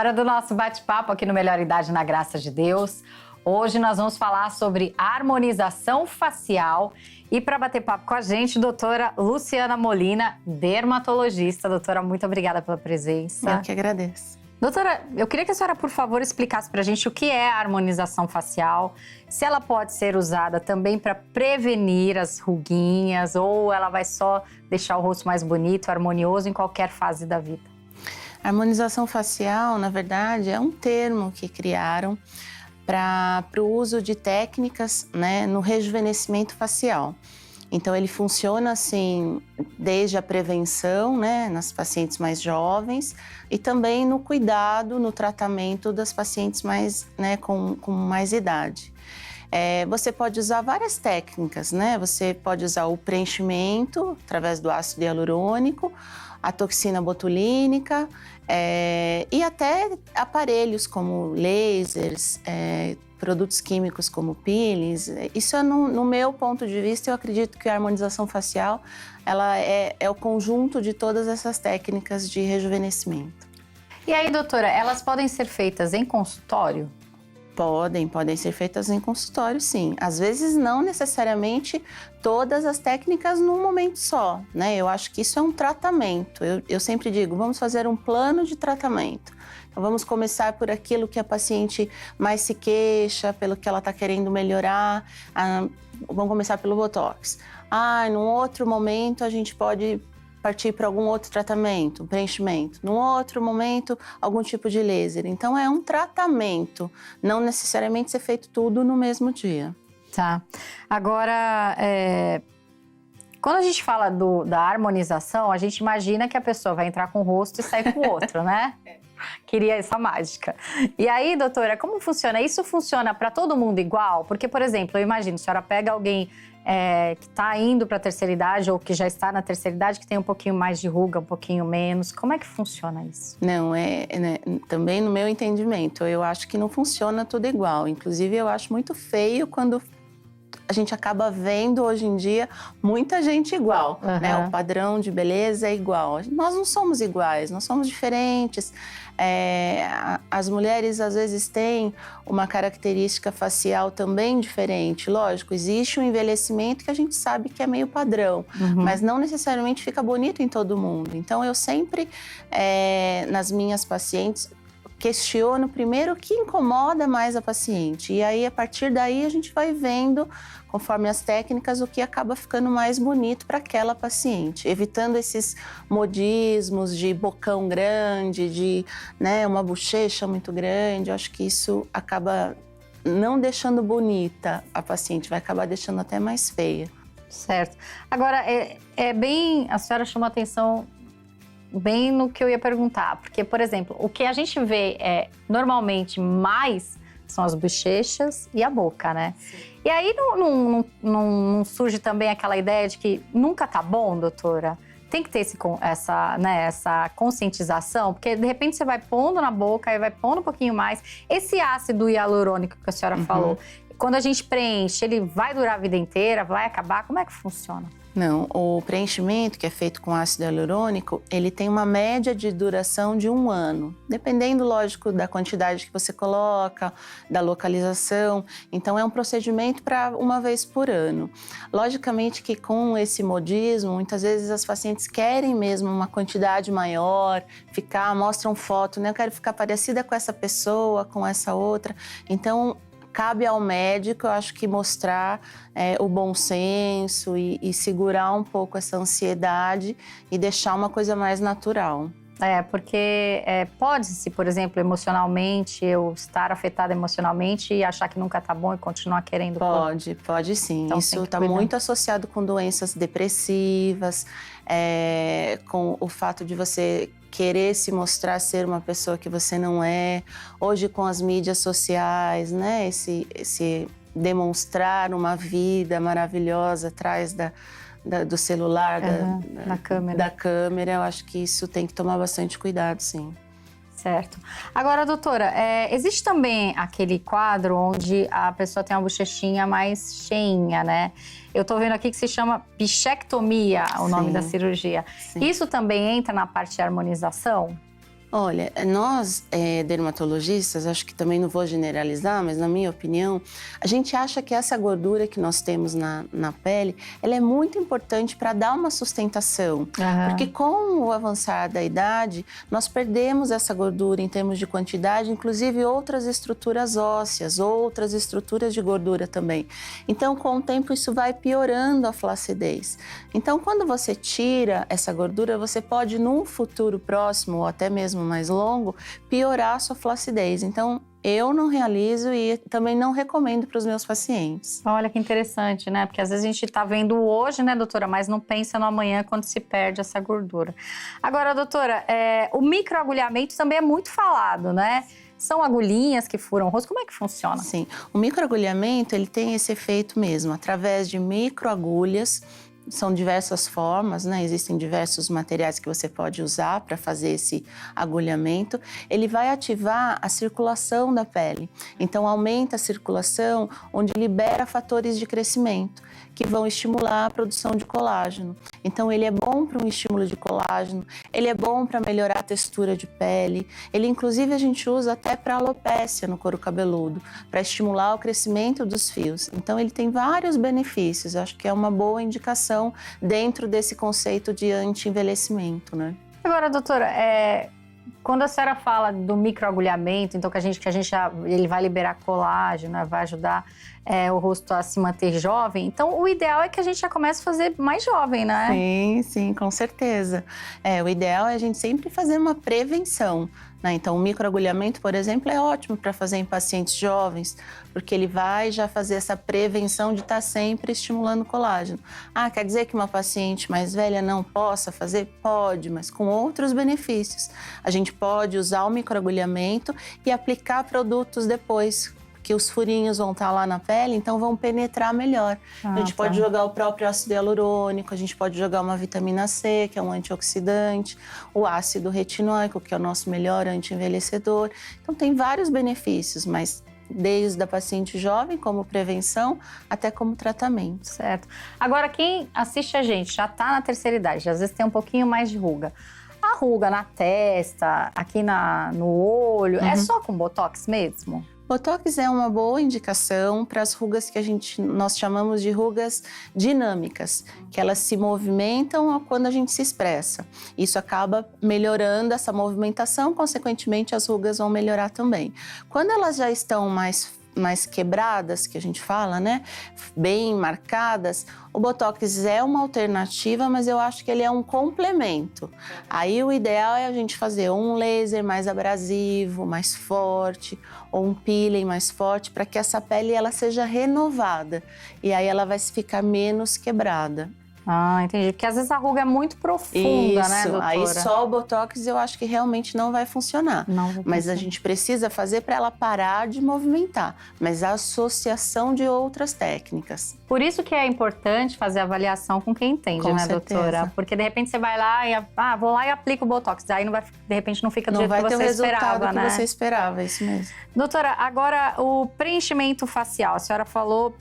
Hora do nosso bate-papo aqui no Melhor Idade na Graça de Deus. Hoje nós vamos falar sobre harmonização facial. E para bater papo com a gente, doutora Luciana Molina, dermatologista. Doutora, muito obrigada pela presença. Eu que agradeço. Doutora, eu queria que a senhora, por favor, explicasse para a gente o que é a harmonização facial, se ela pode ser usada também para prevenir as ruguinhas ou ela vai só deixar o rosto mais bonito, harmonioso em qualquer fase da vida. A harmonização facial, na verdade, é um termo que criaram para o uso de técnicas, né, no rejuvenescimento facial. Então, ele funciona assim, desde a prevenção, né, nas pacientes mais jovens e também no cuidado, no tratamento das pacientes mais, né, com mais idade. Você pode usar várias técnicas, né? Você pode usar o preenchimento através do ácido hialurônico, a toxina botulínica e até aparelhos como lasers, produtos químicos como peelings. Isso é no meu ponto de vista, eu acredito que a harmonização facial ela é o conjunto de todas essas técnicas de rejuvenescimento. E aí, doutora, elas podem ser feitas em consultório? Podem ser feitas em consultório, sim. Às vezes não necessariamente todas as técnicas num momento só, né? Eu acho que isso é um tratamento. Eu sempre digo, vamos fazer um plano de tratamento. Então, vamos começar por aquilo que a paciente mais se queixa, pelo que ela está querendo melhorar. Vamos começar pelo Botox. Num outro momento a gente pode partir para algum outro tratamento, um preenchimento. Num outro momento, algum tipo de laser. Então, é um tratamento, não necessariamente ser feito tudo no mesmo dia. Tá. Agora, quando a gente fala da harmonização, a gente imagina que a pessoa vai entrar com o rosto e sair com o outro, né? Queria essa mágica. E aí, doutora, como funciona? Isso funciona para todo mundo igual? Porque, por exemplo, eu imagino, a senhora pega alguém que está indo para a terceira idade ou que já está na terceira idade, que tem um pouquinho mais de ruga, um pouquinho menos. Como é que funciona isso? Não, né, também no meu entendimento, eu acho que não funciona tudo igual. Inclusive, eu acho muito feio quando a gente acaba vendo hoje em dia muita gente igual, né? O padrão de beleza é igual. Nós não somos iguais, nós somos diferentes. As mulheres às vezes têm uma característica facial também diferente. Lógico, existe um envelhecimento que a gente sabe que é meio padrão, mas não necessariamente fica bonito em todo mundo. Então eu sempre, nas minhas pacientes, questiono primeiro o que incomoda mais a paciente. E aí, a partir daí, a gente vai vendo, conforme as técnicas, o que acaba ficando mais bonito para aquela paciente. Evitando esses modismos de bocão grande, de uma bochecha muito grande. Eu acho que isso acaba não deixando bonita a paciente, vai acabar deixando até mais feia. Certo. Agora, a senhora chamou a atenção bem no que eu ia perguntar, porque, por exemplo, o que a gente vê normalmente mais são as bochechas e a boca, né? Sim. E aí não surge também aquela ideia de que nunca tá bom, doutora? Tem que ter essa conscientização, porque de repente você vai pondo na boca, aí vai pondo um pouquinho mais. Esse ácido hialurônico que a senhora falou, quando a gente preenche, ele vai durar a vida inteira, vai acabar? Como é que funciona? Não, o preenchimento que é feito com ácido hialurônico, ele tem uma média de duração de 1 ano. Dependendo, lógico, da quantidade que você coloca, da localização. Então, é um procedimento para uma vez por ano. Logicamente que com esse modismo, muitas vezes as pacientes querem mesmo uma quantidade maior, mostram foto, né? Eu quero ficar parecida com essa pessoa, com essa outra. Então, cabe ao médico, eu acho que mostrar o bom senso e segurar um pouco essa ansiedade e deixar uma coisa mais natural. Porque pode-se, por exemplo, emocionalmente, eu estar afetada emocionalmente e achar que nunca tá bom e continuar querendo... Pode sim. Então, isso está muito associado com doenças depressivas, com o fato de você querer se mostrar ser uma pessoa que você não é. Hoje, com as mídias sociais, né? Esse demonstrar uma vida maravilhosa atrás do celular, da câmera, eu acho que isso tem que tomar bastante cuidado, sim. Certo. Agora, doutora, existe também aquele quadro onde a pessoa tem uma bochechinha mais cheinha, né? Eu tô vendo aqui que se chama bichectomia, o nome da cirurgia. Sim. Isso também entra na parte de harmonização? Olha, nós dermatologistas, acho que também não vou generalizar, mas na minha opinião, a gente acha que essa gordura que nós temos na pele, ela é muito importante para dar uma sustentação. Porque com o avançar da idade, nós perdemos essa gordura em termos de quantidade, inclusive outras estruturas ósseas, outras estruturas de gordura também. Então, com o tempo, isso vai piorando a flacidez. Então, quando você tira essa gordura, você pode, num futuro próximo, ou até mesmo mais longo, piorar a sua flacidez. Então, eu não realizo e também não recomendo para os meus pacientes. Olha que interessante, né? Porque às vezes a gente está vendo hoje, né, doutora? Mas não pensa no amanhã quando se perde essa gordura. Agora, doutora, o microagulhamento também é muito falado, né? São agulhinhas que furam o rosto. Como é que funciona? Sim, o microagulhamento, ele tem esse efeito mesmo, através de microagulhas. São diversas formas, né? Existem diversos materiais que você pode usar para fazer esse agulhamento. Ele vai ativar a circulação da pele. Então, aumenta a circulação, onde libera fatores de crescimento, que vão estimular a produção de colágeno. Então, ele é bom para um estímulo de colágeno, ele é bom para melhorar a textura de pele. Ele, inclusive, a gente usa até para alopécia no couro cabeludo, para estimular o crescimento dos fios. Então, ele tem vários benefícios. Eu acho que é uma boa indicação dentro desse conceito de anti-envelhecimento, né? Agora, doutora, quando a senhora fala do microagulhamento, então que a gente ele vai liberar colágeno, né, vai ajudar o rosto a se manter jovem, então o ideal é que a gente já comece a fazer mais jovem, né? Sim, sim, com certeza. O ideal é a gente sempre fazer uma prevenção, né? Então, o microagulhamento, por exemplo, é ótimo para fazer em pacientes jovens, porque ele vai já fazer essa prevenção de estar sempre estimulando o colágeno. Quer dizer que uma paciente mais velha não possa fazer? Pode, mas com outros benefícios. A gente pode usar o microagulhamento e aplicar produtos depois, que os furinhos vão estar lá na pele, então vão penetrar melhor. A gente pode jogar o próprio ácido hialurônico, a gente pode jogar uma vitamina C, que é um antioxidante, o ácido retinóico, que é o nosso melhor anti-envelhecedor. Então, tem vários benefícios, mas desde a paciente jovem, como prevenção, até como tratamento. Certo. Agora, quem assiste a gente já está na terceira idade, às vezes tem um pouquinho mais de ruga. A ruga na testa, aqui no olho, é só com botox mesmo? Botox é uma boa indicação para as rugas que nós chamamos de rugas dinâmicas, que elas se movimentam quando a gente se expressa. Isso acaba melhorando essa movimentação, consequentemente as rugas vão melhorar também. Quando elas já estão mais quebradas, que a gente fala, né? Bem marcadas, o Botox é uma alternativa, mas eu acho que ele é um complemento. Aí o ideal é a gente fazer um laser mais abrasivo, mais forte, ou um peeling mais forte, para que essa pele ela seja renovada. E aí ela vai ficar menos quebrada. Entendi. Porque às vezes a ruga é muito profunda, né, doutora? Aí só o Botox eu acho que realmente não vai funcionar. Mas a gente precisa fazer para ela parar de movimentar. Mas a associação de outras técnicas. Por isso que é importante fazer avaliação com quem entende, né, doutora? Porque de repente você vai lá e vou lá e aplico o Botox. Aí não vai, de repente não fica do jeito que você esperava, né? Não vai ter o resultado que você esperava, é isso mesmo. Doutora, agora o preenchimento facial. A senhora falou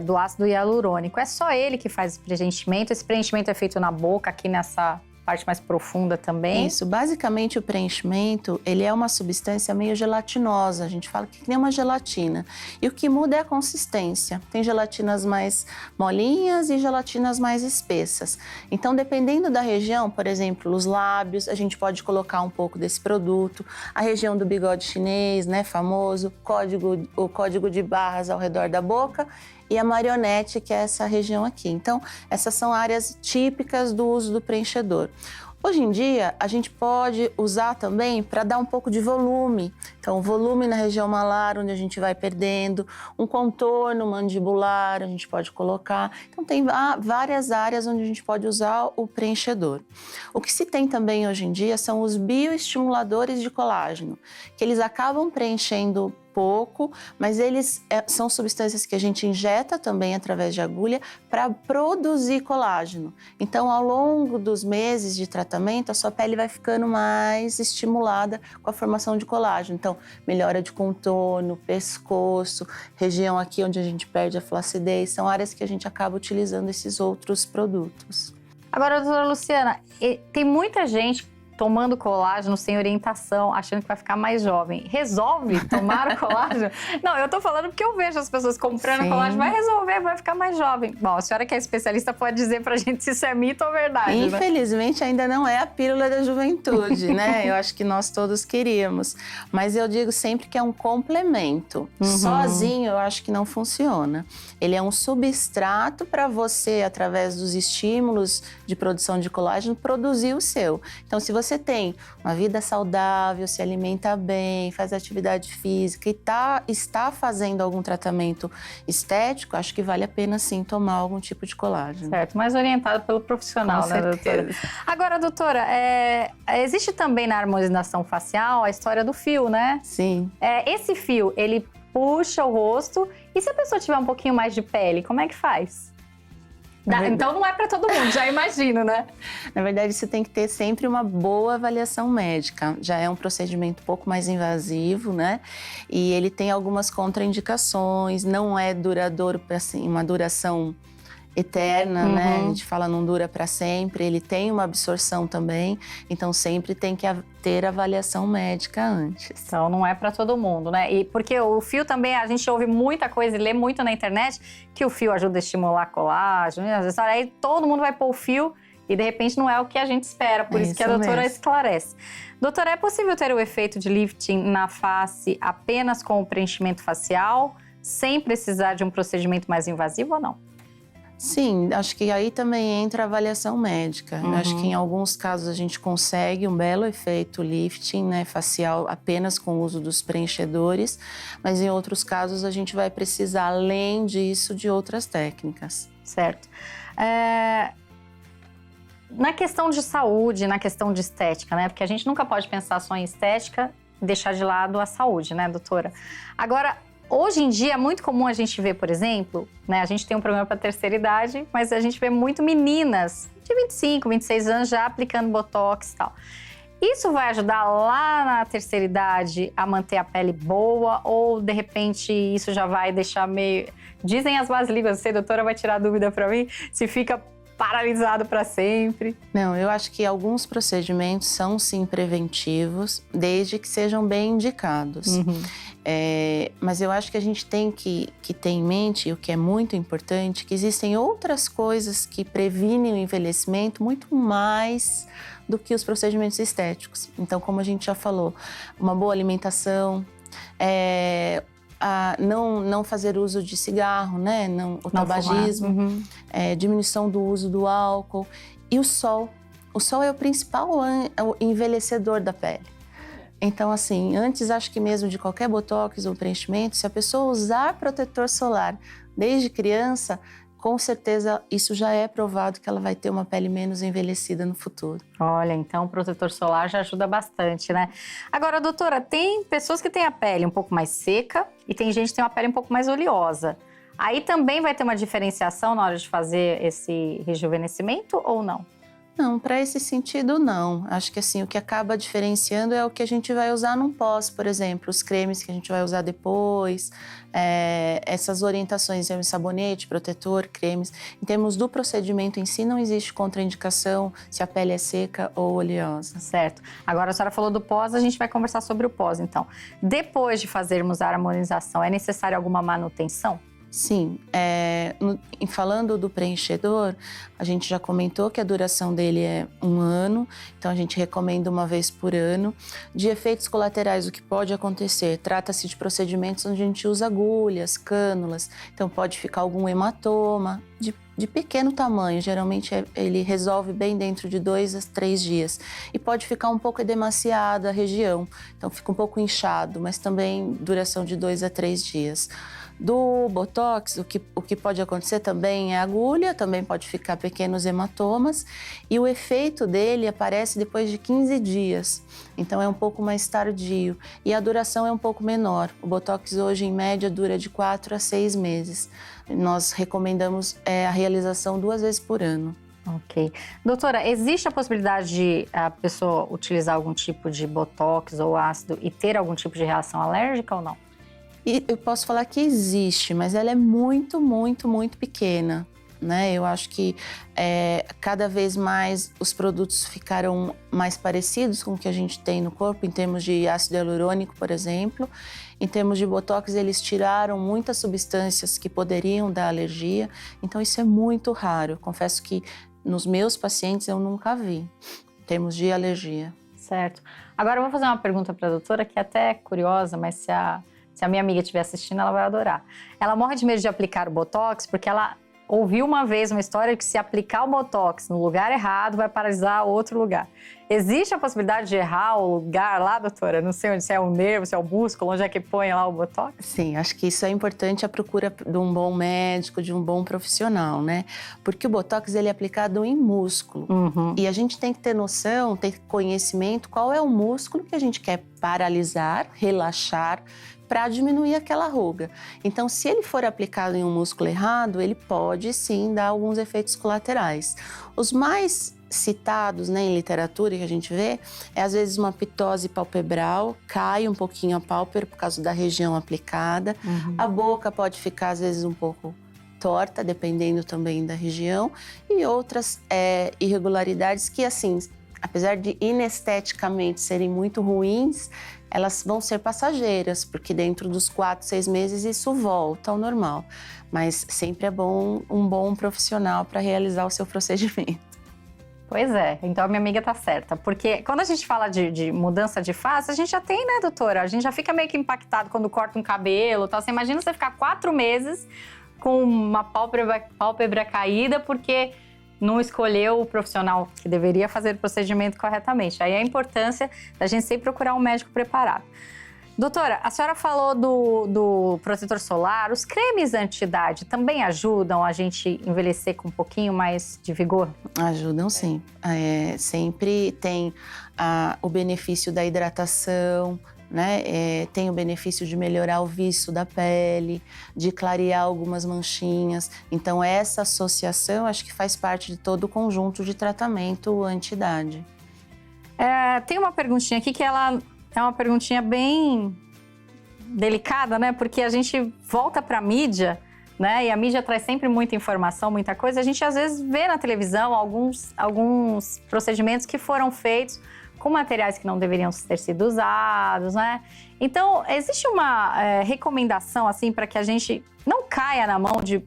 do ácido hialurônico. É só ele que faz esse preenchimento? Esse preenchimento é feito na boca, aqui nessa parte mais profunda também? Isso, basicamente o preenchimento, ele é uma substância meio gelatinosa, a gente fala que nem uma gelatina. E o que muda é a consistência. Tem gelatinas mais molinhas e gelatinas mais espessas. Então, dependendo da região, por exemplo, os lábios, a gente pode colocar um pouco desse produto. A região do bigode chinês, né, famoso, o código de barras ao redor da boca, e a marionete, que é essa região aqui. Então, essas são áreas típicas do uso do preenchedor. Hoje em dia, a gente pode usar também para dar um pouco de volume. Então, volume na região malar, onde a gente vai perdendo, um contorno mandibular, a gente pode colocar. Então, tem várias áreas onde a gente pode usar o preenchedor. O que se tem também hoje em dia são os bioestimuladores de colágeno, que eles acabam preenchendo pouco, mas eles são substâncias que a gente injeta também através de agulha para produzir colágeno. Então, ao longo dos meses de tratamento, a sua pele vai ficando mais estimulada com a formação de colágeno. Então, melhora de contorno, pescoço, região aqui onde a gente perde a flacidez, são áreas que a gente acaba utilizando esses outros produtos. Agora, doutora Luciana, tem muita gente tomando colágeno sem orientação, achando que vai ficar mais jovem. Resolve tomar o colágeno? Não, eu tô falando porque eu vejo as pessoas comprando Sim. colágeno, vai resolver, vai ficar mais jovem. Bom, a senhora que é especialista pode dizer pra gente se isso é mito ou verdade, Infelizmente, ainda não é a pílula da juventude, né? Eu acho que nós todos queríamos. Mas eu digo sempre que é um complemento. Sozinho, eu acho que não funciona. Ele é um substrato para você, através dos estímulos de produção de colágeno, produzir o seu. Então, se você tem uma vida saudável, se alimenta bem, faz atividade física e está fazendo algum tratamento estético, acho que vale a pena sim tomar algum tipo de colágeno. Certo, mais orientado pelo profissional, Com né, certeza. doutora? Agora, doutora, existe também na harmonização facial a história do fio, né? Sim. Esse fio, ele puxa o rosto, e se a pessoa tiver um pouquinho mais de pele, como é que faz? Então não é para todo mundo, já imagino, né? Na verdade, você tem que ter sempre uma boa avaliação médica. Já é um procedimento um pouco mais invasivo, né? E ele tem algumas contraindicações, não é duradouro, assim, uma duração eterna, né? A gente fala não dura para sempre, ele tem uma absorção também, então sempre tem que ter avaliação médica antes. Então não é para todo mundo, né? E porque o fio também, a gente ouve muita coisa e lê muito na internet que o fio ajuda a estimular colágeno, às vezes aí todo mundo vai pôr o fio e de repente não é o que a gente espera, por isso que a doutora esclarece. Doutora, é possível ter o efeito de lifting na face apenas com o preenchimento facial, sem precisar de um procedimento mais invasivo ou não? Sim, acho que aí também entra a avaliação médica. Eu acho que em alguns casos a gente consegue um belo efeito lifting, né, facial apenas com o uso dos preenchedores, mas em outros casos a gente vai precisar, além disso, de outras técnicas. Certo. Na questão de saúde, na questão de estética, né, porque a gente nunca pode pensar só em estética e deixar de lado a saúde, né, doutora? Agora, hoje em dia é muito comum a gente ver, por exemplo, né, a gente tem um programa para terceira idade, mas a gente vê muito meninas de 25, 26 anos já aplicando botox e tal. Isso vai ajudar lá na terceira idade a manter a pele boa ou, de repente, isso já vai deixar meio... Dizem as más línguas, você, doutora, vai tirar a dúvida para mim, se fica paralisado para sempre. Não, eu acho que alguns procedimentos são sim preventivos, desde que sejam bem indicados. Mas eu acho que a gente tem que ter em mente, o que é muito importante, que existem outras coisas que previnem o envelhecimento muito mais do que os procedimentos estéticos. Então, como a gente já falou, uma boa alimentação, não fazer uso de cigarro, né? O tabagismo, diminuição do uso do álcool e o sol. O sol é o principal envelhecedor da pele. Então, assim, antes acho que mesmo de qualquer botox ou preenchimento, se a pessoa usar protetor solar desde criança, com certeza isso já é provado que ela vai ter uma pele menos envelhecida no futuro. Olha, então o protetor solar já ajuda bastante, né? Agora, doutora, tem pessoas que têm a pele um pouco mais seca e tem gente que tem uma pele um pouco mais oleosa. Aí também vai ter uma diferenciação na hora de fazer esse rejuvenescimento ou não? Não, para esse sentido, não. Acho que assim, o que acaba diferenciando é o que a gente vai usar num pós, por exemplo, os cremes que a gente vai usar depois, essas orientações, sabonete, protetor, cremes. Em termos do procedimento em si, não existe contraindicação se a pele é seca ou oleosa. Certo. Agora a senhora falou do pós, a gente vai conversar sobre o pós, então. Depois de fazermos a harmonização, é necessária alguma manutenção? Sim, falando do preenchedor, a gente já comentou que a duração dele é 1 ano, então a gente recomenda 1 vez por ano. De efeitos colaterais, o que pode acontecer? Trata-se de procedimentos onde a gente usa agulhas, cânulas, então pode ficar algum hematoma de pequeno tamanho, geralmente ele resolve bem dentro de 2 a 3 dias. E pode ficar um pouco edemaciada a região, então fica um pouco inchado, mas também duração de 2 a 3 dias. Do botox, o que pode acontecer também é agulha, também pode ficar pequenos hematomas e o efeito dele aparece depois de 15 dias, então é um pouco mais tardio e a duração é um pouco menor. O botox hoje, em média, dura de 4 a 6 meses. Nós recomendamos a realização 2 vezes por ano. Ok. Doutora, existe a possibilidade de a pessoa utilizar algum tipo de botox ou ácido e ter algum tipo de reação alérgica ou não? E eu posso falar que existe, mas ela é muito, muito, muito pequena. né? Eu acho que cada vez mais os produtos ficaram mais parecidos com o que a gente tem no corpo, em termos de ácido hialurônico, por exemplo. Em termos de botox, eles tiraram muitas substâncias que poderiam dar alergia, então isso é muito raro. Confesso que nos meus pacientes eu nunca vi, em termos de alergia. Certo. Agora eu vou fazer uma pergunta para a doutora, que é até curiosa, mas se a minha amiga estiver assistindo, ela vai adorar. Ela morre de medo de aplicar o botox porque ela ouviu uma vez uma história de que se aplicar o botox no lugar errado, vai paralisar outro lugar. Existe a possibilidade de errar o lugar lá, doutora? Não sei onde, se é o nervo, se é o músculo, onde é que põe lá o botox? Sim, acho que isso é importante, a procura de um bom médico, de um bom profissional, né? Porque o botox, ele é aplicado em músculo. E a gente tem que ter noção, ter conhecimento, qual é o músculo que a gente quer paralisar, relaxar, para diminuir aquela ruga. Então, se ele for aplicado em um músculo errado, ele pode sim dar alguns efeitos colaterais. Os mais citados, né, em literatura que a gente vê, é às vezes uma ptose palpebral, cai um pouquinho a pálpebra por causa da região aplicada. A boca pode ficar às vezes um pouco torta, dependendo também da região, e outras irregularidades que, assim, apesar de inesteticamente serem muito ruins, elas vão ser passageiras, porque dentro dos 4, 6 meses isso volta ao normal. Mas sempre é bom um bom profissional para realizar o seu procedimento. Pois é, então a minha amiga tá certa. Porque quando a gente fala de mudança de face, a gente já tem, né, doutora? A gente já fica meio que impactado quando corta um cabelo e tal. Você imagina você ficar 4 meses com uma pálpebra caída porque não escolheu o profissional que deveria fazer o procedimento corretamente. Aí a importância da gente sempre procurar um médico preparado. Doutora, a senhora falou do protetor solar. Os cremes anti-idade também ajudam a gente envelhecer com um pouquinho mais de vigor? Ajudam sim. Sempre tem o benefício da hidratação, né? Tem o benefício de melhorar o viço da pele, de clarear algumas manchinhas. Então, essa associação acho que faz parte de todo o conjunto de tratamento anti-idade. Tem uma perguntinha aqui que ela é uma perguntinha bem delicada, né? Porque a gente volta para a mídia, né? E a mídia traz sempre muita informação, muita coisa. A gente às vezes vê na televisão alguns procedimentos que foram feitos com materiais que não deveriam ter sido usados, né? Então, existe uma recomendação, assim, para que a gente não caia na mão de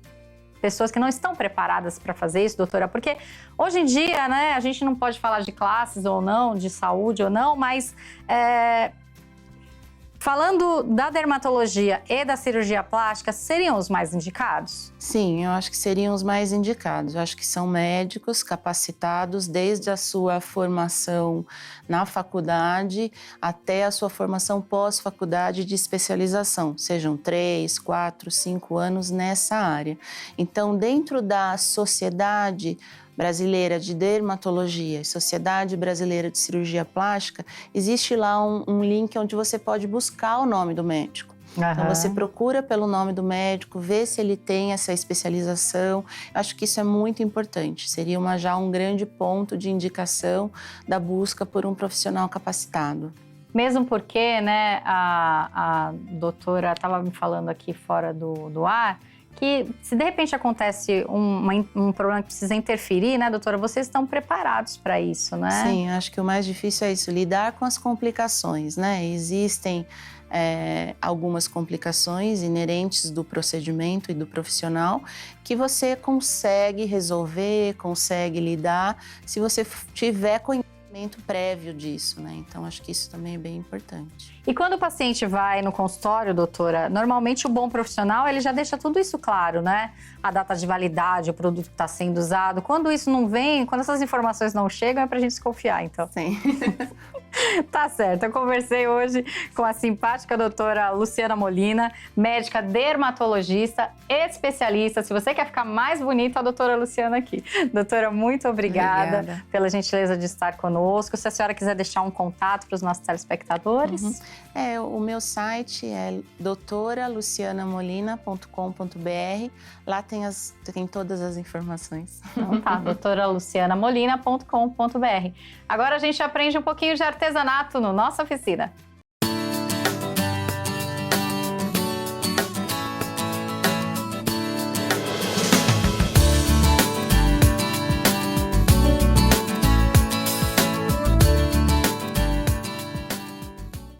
pessoas que não estão preparadas para fazer isso, doutora? Porque hoje em dia, né, a gente não pode falar de classes ou não, de saúde ou não, mas falando da dermatologia e da cirurgia plástica, seriam os mais indicados? Sim, eu acho que seriam os mais indicados. Eu acho que são médicos capacitados desde a sua formação na faculdade até a sua formação pós-faculdade de especialização, sejam 3, 4, 5 anos nessa área. Então, dentro da Sociedade Brasileira de Dermatologia e Sociedade Brasileira de Cirurgia Plástica, existe lá um link onde você pode buscar o nome do médico. Então, você procura pelo nome do médico, vê se ele tem essa especialização. Eu acho que isso é muito importante. Seria já um grande ponto de indicação da busca por um profissional capacitado. Mesmo porque, né, a doutora estava me falando aqui fora do ar, que se de repente acontece um problema que precisa interferir, né, doutora, vocês estão preparados para isso, né? Sim, acho que o mais difícil é isso, lidar com as complicações, né? Existem algumas complicações inerentes do procedimento e do profissional que você consegue resolver, consegue lidar, se você tiver conhecimento prévio disso, né? Então, acho que isso também é bem importante. E quando o paciente vai no consultório, doutora, normalmente o bom profissional, ele já deixa tudo isso claro, né? A data de validade, o produto que está sendo usado. Quando isso não vem, quando essas informações não chegam, é pra gente desconfiar, então. Sim. Tá certo, eu conversei hoje com a simpática doutora Luciana Molina, médica dermatologista, especialista. Se você quer ficar mais bonita, a doutora Luciana aqui. Doutora, muito obrigada pela gentileza de estar conosco. Se a senhora quiser deixar um contato para os nossos telespectadores. O meu site é doutoralucianamolina.com.br. Lá tem todas as informações. Então tá, doutoralucianamolina.com.br. Agora a gente aprende um pouquinho de artesanato na nossa oficina.